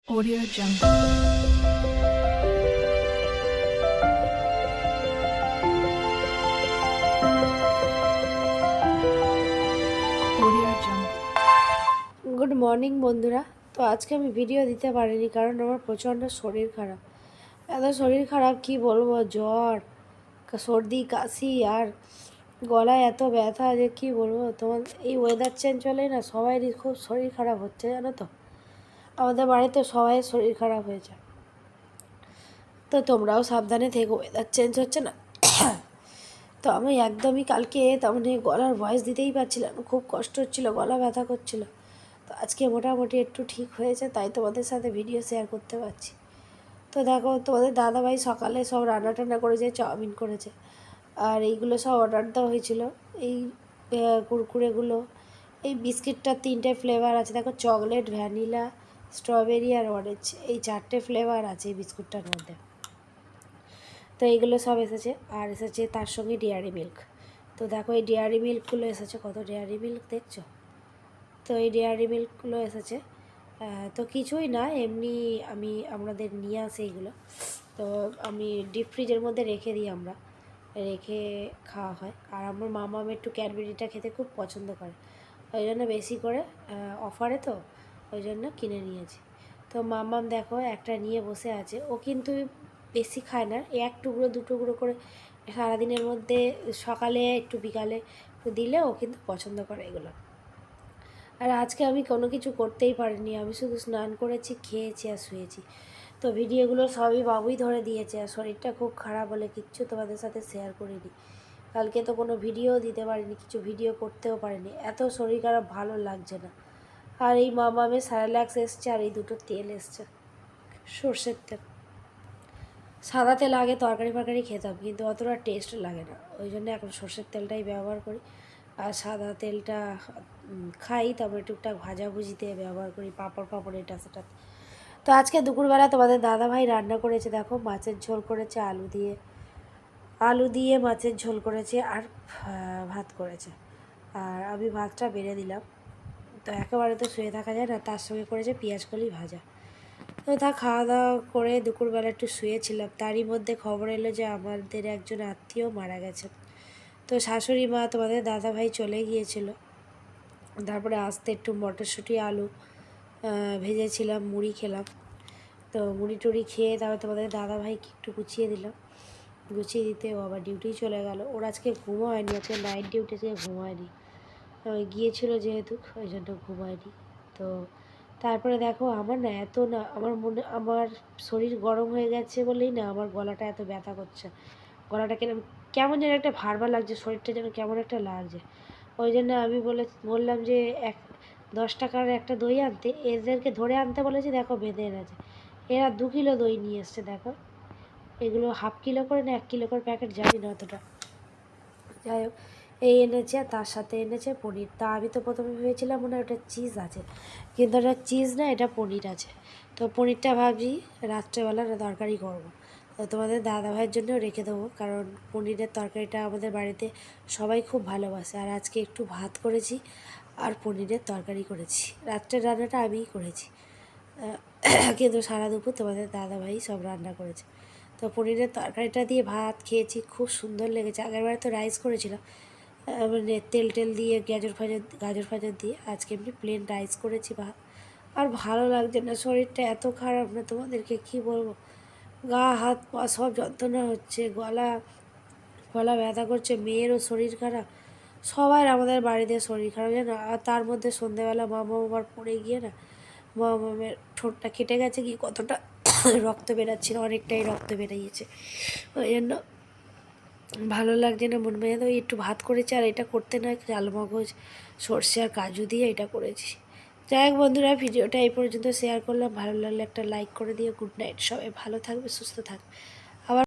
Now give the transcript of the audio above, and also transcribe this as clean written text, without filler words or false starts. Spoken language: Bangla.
Audio Jungle. Audio Jungle. Good morning বন্ধুরা। তো আজকে আমি ভিডিও দিতে পারিনি কারণ আমার প্রচণ্ড শরীর খারাপ। এত শরীর খারাপ কি বলবো, জ্বর, সর্দি, কাশি আর গলায় এত ব্যথা যে কি বলবো। তোমার এই ওয়েদার চেঞ্জ হলেই না সবাইরই খুব শরীর খারাপ হচ্ছে, জানো তো। আমাদের বাড়িতে সবাই শরীর খারাপ হয়েছে। তো তোমরাও সাবধানে থেকো, ওয়েদার চেঞ্জ হচ্ছে না। তো আমি একদমই কালকে তেমন গলার ভয়েস দিতেই পারছিলাম না, খুব কষ্ট হচ্ছিলো, গলা ব্যথা করছিল। তো আজকে মোটামুটি একটু ঠিক হয়েছে, তাই তোমাদের সাথে ভিডিও শেয়ার করতে পারছি। তো দেখো, তোমাদের দাদাভাই সকালে সব রান্না টান্না করেছে, চাউমিন করেছে, আর এইগুলো সব অর্ডার দেওয়া হয়েছিল। এই কুরকুরেগুলো, এই বিস্কিটটার 3টে ফ্লেভার আছে দেখো, চকলেট, ভ্যানিলা, স্ট্রবেরি আর অরেঞ্জ, এই 4টে ফ্লেভার আছে এই বিস্কুটটার মধ্যে। তো এইগুলো সব এসেছে, আর এসেছে তার সঙ্গে ডেয়ারি মিল্ক। তো দেখো এই ডেয়ারি মিল্কগুলো এসেছে, কত ডেয়ারি মিল্ক দেখছো। তো এই ডেয়ারি মিল্কগুলো এসেছে, তো কিছুই না, এমনি আমাদের নিয়ে আসে এইগুলো। তো আমি ডিপ ফ্রিজের মধ্যে রেখে দিই, আমরা রেখে খাওয়া হয়। আর আমার মামা একটু ক্যাডবেরিটা খেতে খুব পছন্দ করে, ওই জন্য বেশি করে অফারে, তো ওই জন্য কিনে নিয়েছি। তো মামাম দেখো একটা নিয়ে বসে আছে, ও কিন্তু বেশি খায় না, এক টুকরো দু টুকরো করে সারাদিনের মধ্যে, সকালে একটু বিকালে একটু দিলে ও কিন্তু পছন্দ করে এগুলো। আর আজকে আমি কোনো কিছু করতেই পারিনি, আমি শুধু স্নান করেছি, খেয়েছি আর শুয়েছি। তো ভিডিওগুলো সবই বাবুই ধরে দিয়েছে, আর শরীরটা খুব খারাপ বলে কিচ্ছু তোমাদের সাথে শেয়ার করিনি। কালকে তো কোনো ভিডিও দিতে পারিনি, কিছু ভিডিও করতেও পারিনি, এত শরীর খারাপ, ভালো লাগছে না। আর এই মামামের স্যারেল্যাক্স এসছে, আর এই দুটো তেল এসছে, সর্ষের তেল। সাদা তেল আগে তরকারি ফরকারি খেতাম, কিন্তু অতটা টেস্ট লাগে না, ওই জন্য এখন সর্ষের তেলটাই ব্যবহার করি। আর সাদা তেলটা খাই, তারপরে টুকটাক ভাজাভুজিতে ব্যবহার করি, পাঁপড় ফাপড় এটা সেটা। তো আজকে দুপুরবেলা তোমাদের দাদাভাই রান্না করেছে দেখো, মাছের ঝোল করেছে, আলু দিয়ে মাছের ঝোল করেছে, আর ভাত করেছে। আর আমি ভাতটা বেড়ে দিলাম, তো একেবারে তো শুয়ে থাকা যায় না, তার সঙ্গে করেছে পেঁয়াজকলি ভাজা। তো তা খাওয়া দাওয়া করে দুপুরবেলা একটু শুয়েছিলাম, তারই মধ্যে খবর এলো যে আমাদের একজন আত্মীয় মারা গেছেন। তো শাশুড়ি মা তোমাদের দাদাভাই চলে গিয়েছিল, তারপরে আসতে একটু মটরশুঁটি আলু ভেজেছিলাম, মুড়ি খেলাম। তো মুড়ি টুড়ি খেয়ে তারপর তোমাদের দাদাভাইকে একটু গুছিয়ে দিলাম, গুছিয়ে দিতে ও আবার ডিউটি চলে গেল। ওর আজকে ঘুম হয়নি, আজকে নাইট ডিউটি, থেকে ঘুম হয়নি, ওই গিয়েছিলো যেহেতু ওই জন্য ঘুম হয়নি। তো তারপরে দেখো আমার না এত না, আমার শরীর গরম হয়ে গেছে বলেই না আমার গলাটা এত ব্যথা করছে, গলাটা কেমন যেন একটা ভার লাগছে, শরীরটা যেন কেমন একটা লাগছে। ওই জন্য আমি বললাম যে 10 টাকার একটা দই আনতে, এদেরকে ধরে আনতে বলেছি, দেখো বেঁধে এনেছে। এরা 2 কিলো দই নিয়ে এসছে দেখো, এগুলো হাফ কিলো করে না 1 কিলো করে প্যাকেট, জানি না অতটা। যাই হোক, এই এনেছে, আর তার সাথে এনেছে পনির। তা আমি তো প্রথমে ভেবেছিলাম মনে হয় ওটা চিজ আছে, কিন্তু ওটা চিজ না, এটা পনির আছে। তো পনিরটা ভাবছি রাত্রেবেলা তরকারি করবো। তো তোমাদের দাদাভাইয়ের জন্যও রেখে দেবো, কারণ পনিরের তরকারিটা আমাদের বাড়িতে সবাই খুব ভালোবাসে। আর আজকে একটু ভাত করেছি আর পনিরের তরকারি করেছি, রাত্রের রান্নাটা আমিই করেছি, কিন্তু সারা দুপুর তোমাদের দাদাভাই সব রান্না করেছে। তো পনিরের তরকারিটা দিয়ে ভাত খেয়েছি, খুব সুন্দর লেগেছে। আগেরবারে তো রাইস করেছিলাম, মানে তেল টেল দিয়ে গাজর ফাজর দিয়ে, আজকে এমনি প্লেন রাইস করেছি ভাত। আর ভালো লাগছে না, শরীরটা এত খারাপ না তোমাদেরকে কি বলবো, গা হাত পা সব যন্ত্রণা হচ্ছে, গলা গলা ব্যথা করছে, মেয়েরও শরীর খারাপ, সবার আমাদের বাড়িতে শরীর খারাপ জানো। আর তার মধ্যে সন্ধেবেলা মামা আবার পড়ে গিয়ে না, মামামের ঠোঁটটা কেটে গেছে কি কতটা, রক্ত বেরাচ্ছিল, অনেকটাই রক্ত বেরিয়েছে। ওই জন্য ভালো লাগছে না, মন মেজাজ। ওই একটু ভাত করেছি, আর এটা করতে নয় চাল মগজ, সর্ষে আর কাজু দিয়ে এটা করেছি। যাই হোক বন্ধুরা, ভিডিওটা এই পর্যন্ত শেয়ার করলাম, ভালো লাগলে একটা লাইক করে দিও। গুড নাইট, সবাই ভালো থাকবে, সুস্থ থাকবে।